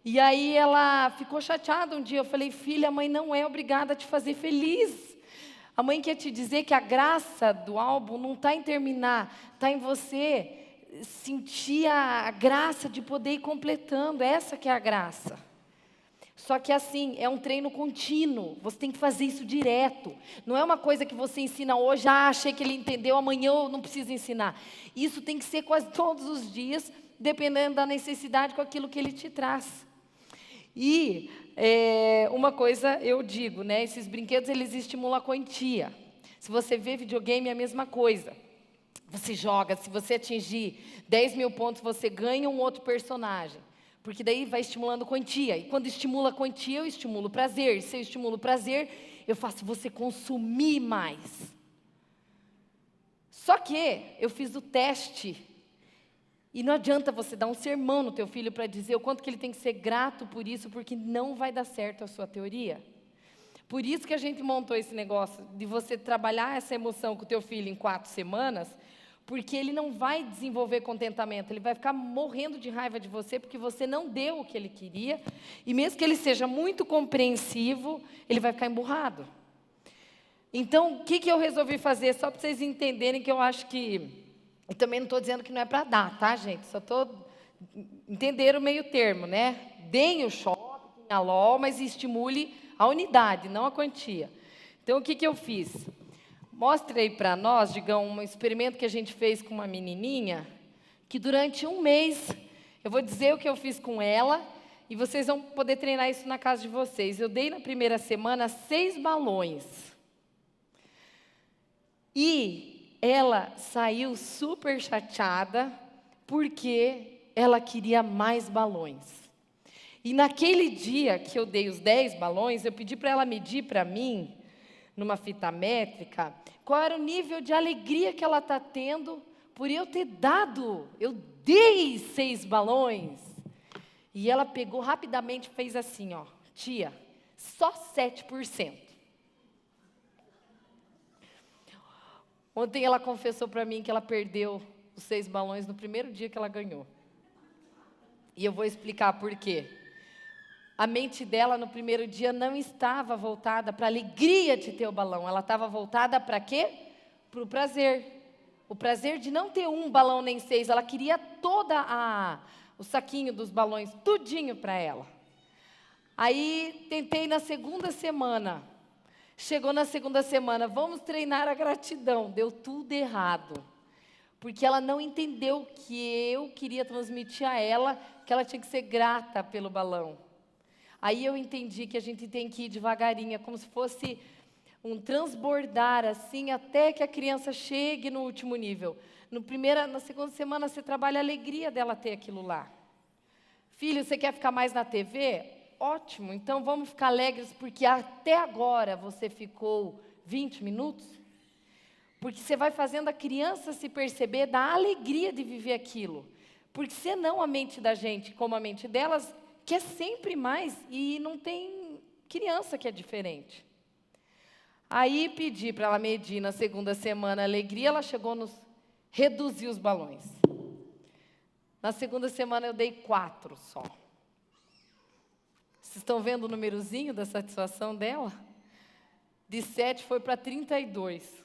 E aí ela ficou chateada um dia. Eu falei, filha, a mãe não é obrigada a te fazer feliz. A mãe quer te dizer que a graça do álbum não está em terminar, está em você sentir a graça de poder ir completando. Essa que é a graça. Só que assim, é um treino contínuo, você tem que fazer isso direto. Não é uma coisa que você ensina hoje, achei que ele entendeu, amanhã eu não preciso ensinar. Isso tem que ser quase todos os dias, dependendo da necessidade, com aquilo que ele te traz. E uma coisa eu digo, né? Esses brinquedos, eles estimulam a quantia. Se você vê videogame, é a mesma coisa. Você joga, se você atingir 10 mil pontos, você ganha um outro personagem. Porque daí vai estimulando quantia. E quando estimula a quantia, eu estimulo o prazer. Se eu estimulo o prazer, eu faço você consumir mais. Só que eu fiz o teste. E não adianta você dar um sermão no teu filho para dizer o quanto que ele tem que ser grato por isso, porque não vai dar certo a sua teoria. Por isso que a gente montou esse negócio de você trabalhar essa emoção com o teu filho em 4 semanas, porque ele não vai desenvolver contentamento, ele vai ficar morrendo de raiva de você, porque você não deu o que ele queria, e mesmo que ele seja muito compreensivo, ele vai ficar emburrado. Então, o que eu resolvi fazer, só para vocês entenderem que eu acho que... E também não estou dizendo que não é para dar, tá, gente? Só estou... Entender o meio termo, né? Deem o shopping, a LOL, mas estimule a unidade, não a quantia. Então, o que eu fiz? Mostre aí para nós, Digão, um experimento que a gente fez com uma menininha, que durante um mês, eu vou dizer o que eu fiz com ela, e vocês vão poder treinar isso na casa de vocês. Eu dei na primeira semana 6 balões. E ela saiu super chateada, porque ela queria mais balões. E naquele dia que eu dei os 10 balões, eu pedi para ela medir para mim, numa fita métrica, qual era o nível de alegria que ela está tendo por eu ter dado. Eu dei 6 balões. E ela pegou rapidamente e fez assim, ó. Tia, só 7%. Ontem ela confessou para mim que ela perdeu os 6 balões no primeiro dia que ela ganhou. E eu vou explicar por quê. A mente dela no primeiro dia não estava voltada para a alegria de ter o balão. Ela estava voltada para quê? Para o prazer. O prazer de não ter um balão nem 6. Ela queria o saquinho dos balões, tudinho para ela. Aí tentei na segunda semana. Chegou na segunda semana, vamos treinar a gratidão. Deu tudo errado. Porque ela não entendeu que eu queria transmitir a ela que ela tinha que ser grata pelo balão. Aí eu entendi que a gente tem que ir devagarinho, como se fosse um transbordar, assim, até que a criança chegue no último nível. Na segunda semana, você trabalha a alegria dela ter aquilo lá. Filho, você quer ficar mais na TV? Ótimo, então vamos ficar alegres, porque até agora você ficou 20 minutos. Porque você vai fazendo a criança se perceber da alegria de viver aquilo. Porque senão a mente da gente, como a mente delas, quer sempre mais, e não tem criança que é diferente. Aí pedi para ela medir na segunda semana a alegria, ela chegou nos reduzir os balões. Na segunda semana eu dei 4 só. Vocês estão vendo o númerozinho da satisfação dela? De 7 foi para 32.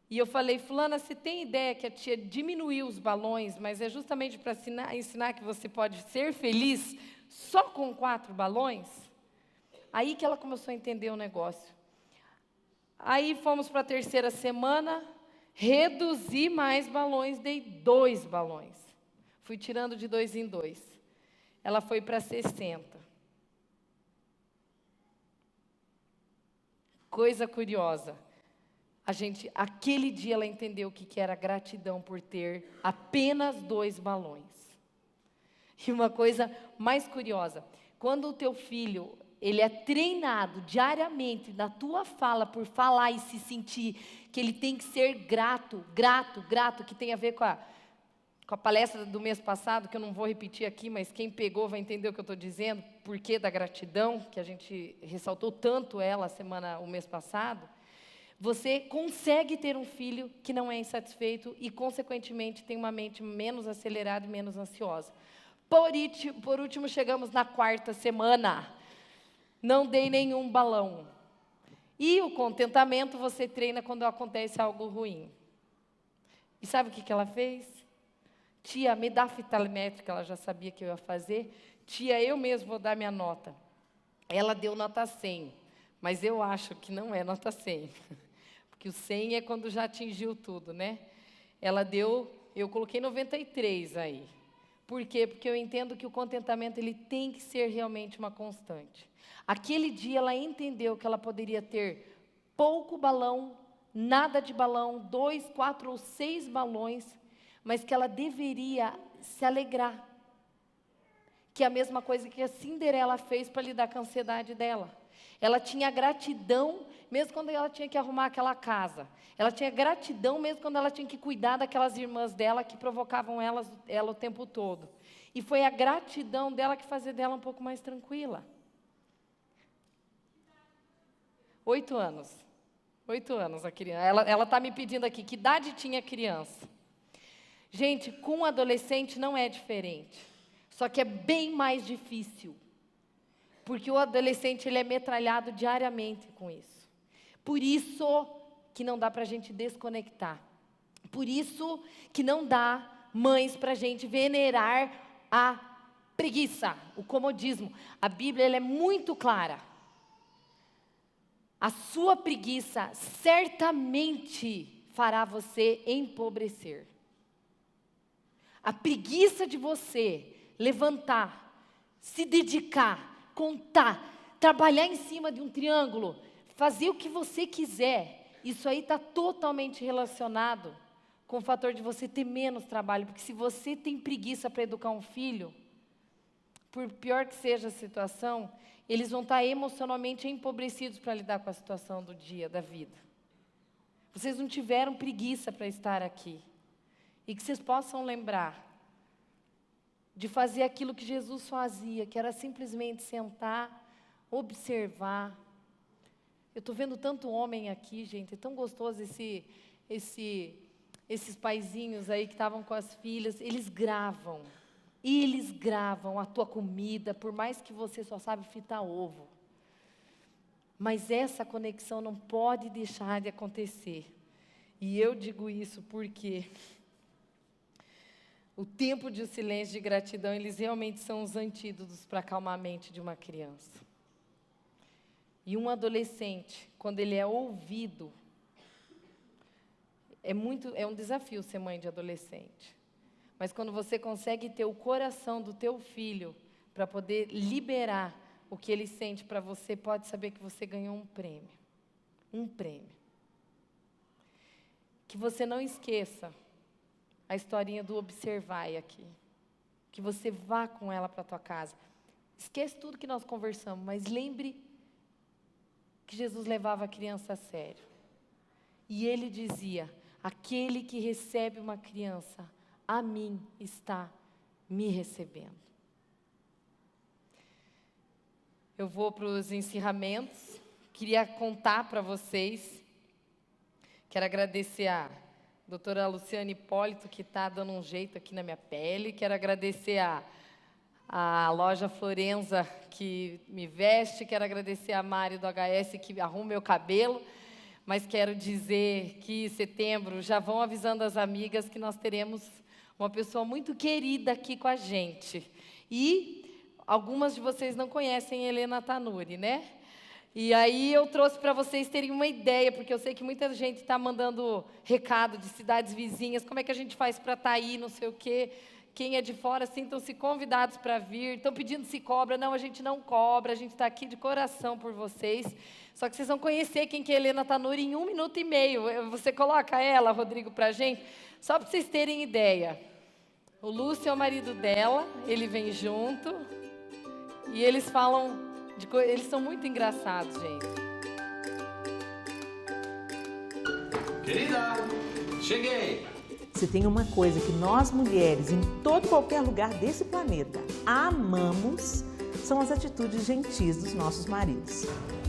E eu falei, fulana, você tem ideia que a tia diminuiu os balões, mas é justamente para ensinar que você pode ser feliz só com 4 balões? Aí que ela começou a entender o negócio. Aí fomos para a terceira semana, reduzi mais balões, dei 2 balões. Fui tirando de 2 em 2. Ela foi para 60. Coisa curiosa. Aquele dia ela entendeu o que era gratidão por ter apenas 2 balões. E uma coisa mais curiosa, quando o teu filho, ele é treinado diariamente na tua fala, por falar e se sentir que ele tem que ser grato, que tem a ver com a palestra do mês passado, que eu não vou repetir aqui, mas quem pegou vai entender o que eu estou dizendo, porquê da gratidão, que a gente ressaltou tanto ela o mês passado. Você consegue ter um filho que não é insatisfeito e, consequentemente, tem uma mente menos acelerada e menos ansiosa. Por último, chegamos na 4ª semana. Não dei nenhum balão. E o contentamento você treina quando acontece algo ruim. E sabe o que ela fez? Tia, me dá a fita métrica, ela já sabia que eu ia fazer. Tia, eu mesmo vou dar minha nota. Ela deu nota 100, mas eu acho que não é nota 100. Porque o 100 é quando já atingiu tudo, né? Eu coloquei 93 aí. Por quê? Porque eu entendo que o contentamento ele tem que ser realmente uma constante. Aquele dia ela entendeu que ela poderia ter pouco balão, nada de balão, 2, 4 ou 6 balões, mas que ela deveria se alegrar. Que é a mesma coisa que a Cinderela fez para lidar com a ansiedade dela. Ela tinha gratidão, mesmo quando ela tinha que arrumar aquela casa. Ela tinha gratidão, mesmo quando ela tinha que cuidar daquelas irmãs dela que provocavam ela o tempo todo. E foi a gratidão dela que fazia dela um pouco mais tranquila. 8 anos. 8 anos a criança. Ela está me pedindo aqui, que idade tinha a criança? Gente, com um adolescente não é diferente. Só que é bem mais difícil. Porque o adolescente ele é metralhado diariamente com isso. Por isso que não dá para a gente desconectar. Por isso que não dá, mães, para a gente venerar a preguiça, o comodismo. A Bíblia ela é muito clara. A sua preguiça certamente fará você empobrecer. A preguiça de você levantar, se dedicar, contar, trabalhar em cima de um triângulo, fazer o que você quiser, isso aí está totalmente relacionado com o fator de você ter menos trabalho. Porque se você tem preguiça para educar um filho, por pior que seja a situação, eles vão estar emocionalmente empobrecidos para lidar com a situação do dia, da vida. Vocês não tiveram preguiça para estar aqui. E que vocês possam lembrar de fazer aquilo que Jesus fazia, que era simplesmente sentar, observar. Eu estou vendo tanto homem aqui, gente, é tão gostoso esses paizinhos aí que estavam com as filhas, eles gravam a tua comida, por mais que você só sabe fritar ovo. Mas essa conexão não pode deixar de acontecer. E eu digo isso porque o tempo de silêncio de gratidão, eles realmente são os antídotos para acalmar a mente de uma criança. E um adolescente, quando ele é ouvido, é um desafio ser mãe de adolescente. Mas quando você consegue ter o coração do teu filho para poder liberar o que ele sente para você, pode saber que você ganhou um prêmio. Um prêmio. Que você não esqueça a historinha do observai aqui. Que você vá com ela para a tua casa. Esquece tudo que nós conversamos, mas lembre que Jesus levava a criança a sério. E ele dizia: aquele que recebe uma criança, a mim está me recebendo. Eu vou para os encerramentos. Queria contar para vocês. Quero agradecer a doutora Luciane Hipólito, que está dando um jeito aqui na minha pele. Quero agradecer a loja Florenza, que me veste. Quero agradecer a Mari do HS, que arruma meu cabelo. Mas quero dizer que em setembro já vão avisando as amigas que nós teremos uma pessoa muito querida aqui com a gente. E algumas de vocês não conhecem Helena Tanuri, né? E aí eu trouxe para vocês terem uma ideia, porque eu sei que muita gente está mandando recado de cidades vizinhas, como é que a gente faz para estar aí, não sei o quê. Quem é de fora, sintam-se convidados para vir. Estão pedindo se cobra. Não, a gente não cobra, a gente está aqui de coração por vocês. Só que vocês vão conhecer quem que é Helena Tanuri em 1 minuto e meio. Você coloca ela, Rodrigo, para a gente, só para vocês terem ideia. O Lúcio é o marido dela, ele vem junto. E eles falam, eles são muito engraçados, gente. Querida, cheguei! Se tem uma coisa que nós mulheres, em todo qualquer lugar desse planeta, amamos, são as atitudes gentis dos nossos maridos.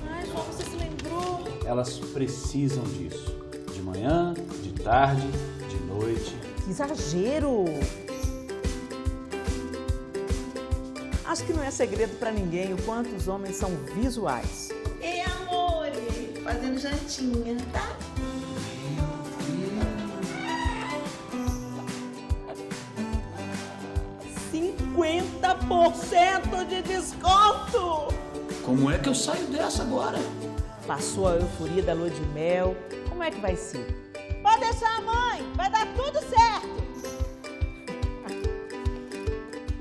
Ai, João, você se lembrou? Elas precisam disso. De manhã, de tarde, de noite. Que exagero! Acho que não é segredo pra ninguém o quanto os homens são visuais. Ei, amor, fazendo jantinha, tá? 50% de desconto! Como é que eu saio dessa agora? Passou a euforia da lua de mel. Como é que vai ser? Pode deixar, mãe, vai dar tudo certo.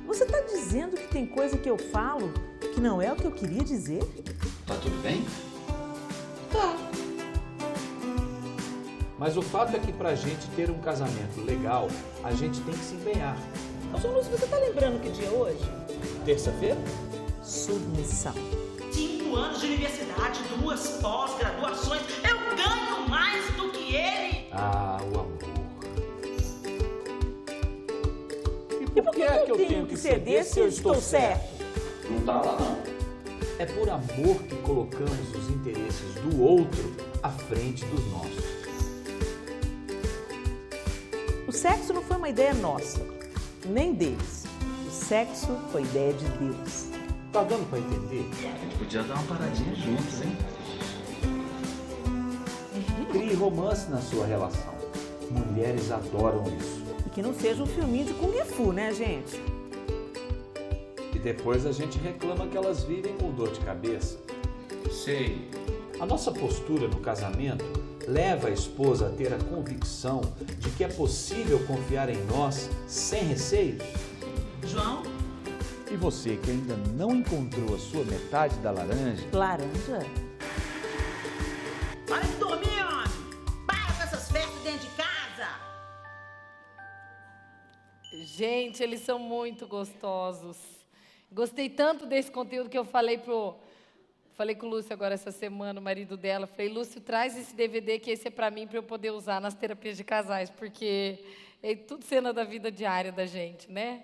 Você tá dizendo que tem coisa que eu falo que não é o que eu queria dizer? Tá tudo bem? Tá. Mas o fato é que pra gente ter um casamento legal, a gente tem que se empenhar. Ô, João Lúcio, você tá lembrando que dia é hoje? Terça-feira? Submissão. 5 anos de universidade, 2 pós-graduações. Eu ganho mais do que ele. Ah, o amor. E por que eu tenho que ceder se eu estou certo? Não tá lá, não. É por amor que colocamos os interesses do outro à frente dos nossos. O sexo não foi uma ideia nossa, nem deles. O sexo foi ideia de Deus. Tá dando pra entender? A gente podia dar uma paradinha juntos, hein? Crie romance na sua relação. Mulheres adoram isso. E que não seja um filminho de Kung Fu, né, gente? E depois a gente reclama que elas vivem com dor de cabeça. Sei. A nossa postura no casamento leva a esposa a ter a convicção de que é possível confiar em nós sem receios. João, E você que ainda não encontrou a sua metade da laranja, Laranja? para de dormir, homem. Para com essas festas dentro de casa. Gente, eles são muito gostosos. Gostei tanto desse conteúdo que eu falei com o Lúcio agora essa semana, o marido dela. Falei, Lúcio, traz esse DVD que esse é para mim, para eu poder usar nas terapias de casais, porque É tudo cena da vida diária da gente, né?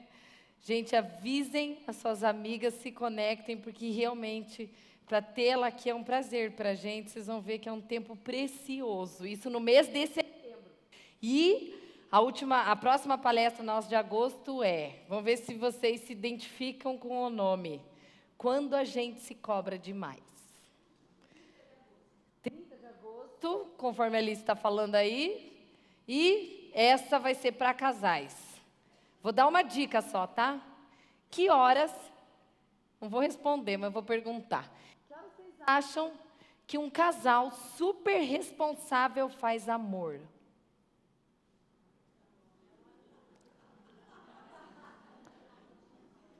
Gente, avisem as suas amigas, se conectem, porque realmente, para tê-la aqui é um prazer para a gente. Vocês vão ver que é um tempo precioso. Isso no mês de setembro. E a próxima palestra nossa de agosto vamos ver se vocês se identificam com o nome. Quando a gente se cobra demais. 30 de agosto, conforme a Alice está falando aí. E essa vai ser para casais. Vou dar uma dica só, tá? Que horas, não vou responder, mas vou perguntar. Que horas vocês acham que um casal super responsável faz amor?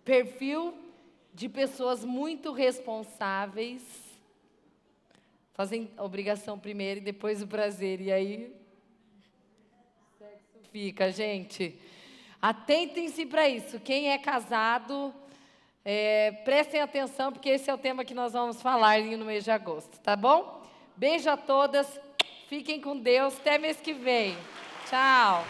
Perfil de pessoas muito responsáveis, fazem a obrigação primeiro e depois o prazer, e aí sexo fica, gente. Atentem-se para isso. Quem é casado, prestem atenção, porque esse é o tema que nós vamos falar no mês de agosto, tá bom? Beijo a todas, fiquem com Deus, até mês que vem. Tchau!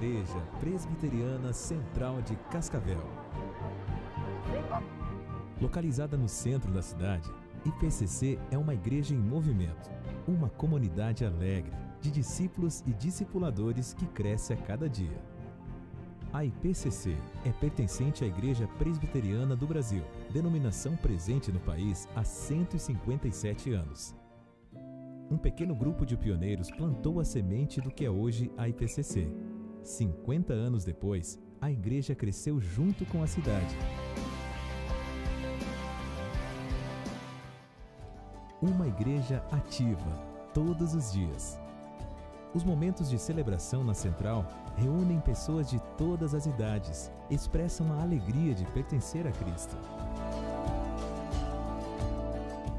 Igreja Presbiteriana Central de Cascavel. Localizada no centro da cidade, IPCC é uma igreja em movimento, uma comunidade alegre, de discípulos e discipuladores que cresce a cada dia. A IPCC é pertencente à Igreja Presbiteriana do Brasil, denominação presente no país há 157 anos. Um pequeno grupo de pioneiros plantou a semente do que é hoje a IPCC. 50 anos depois, a igreja cresceu junto com a cidade. Uma igreja ativa, todos os dias. Os momentos de celebração na Central reúnem pessoas de todas as idades, expressam a alegria de pertencer a Cristo.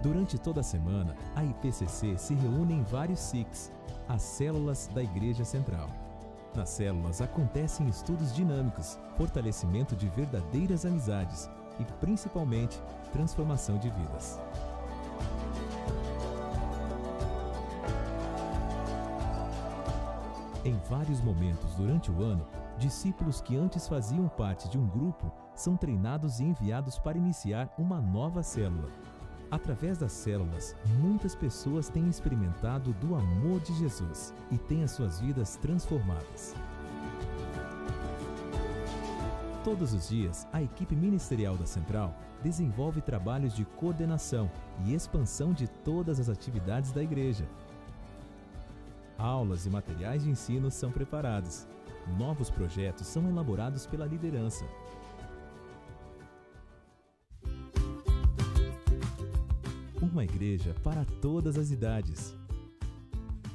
Durante toda a semana, a IPCC se reúne em vários SICs, as células da Igreja Central. Nas células acontecem estudos dinâmicos, fortalecimento de verdadeiras amizades e, principalmente, transformação de vidas. Em vários momentos durante o ano, discípulos que antes faziam parte de um grupo são treinados e enviados para iniciar uma nova célula. Através das células, muitas pessoas têm experimentado do amor de Jesus e têm as suas vidas transformadas. Todos os dias, a equipe ministerial da Central desenvolve trabalhos de coordenação e expansão de todas as atividades da igreja. Aulas e materiais de ensino são preparados. Novos projetos são elaborados pela liderança. Uma igreja para todas as idades.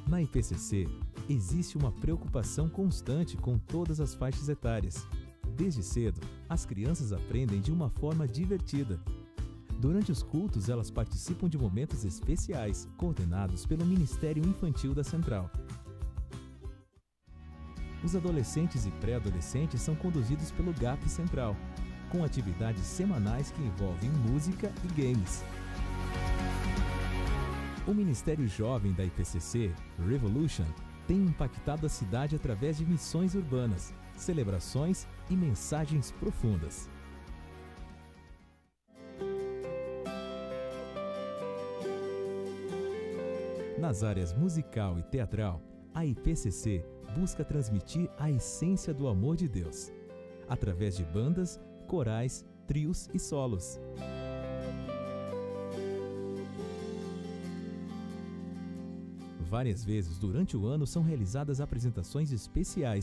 Na IPCC, existe uma preocupação constante com todas as faixas etárias. Desde cedo, as crianças aprendem de uma forma divertida. Durante os cultos, elas participam de momentos especiais, coordenados pelo Ministério Infantil da Central. Os adolescentes e pré-adolescentes são conduzidos pelo GAP Central, com atividades semanais que envolvem música e games. O Ministério Jovem da IPCC, Revolution, tem impactado a cidade através de missões urbanas, celebrações e mensagens profundas. Nas áreas musical e teatral, a IPCC busca transmitir a essência do amor de Deus, através de bandas, corais, trios e solos. Várias vezes durante o ano são realizadas apresentações especiais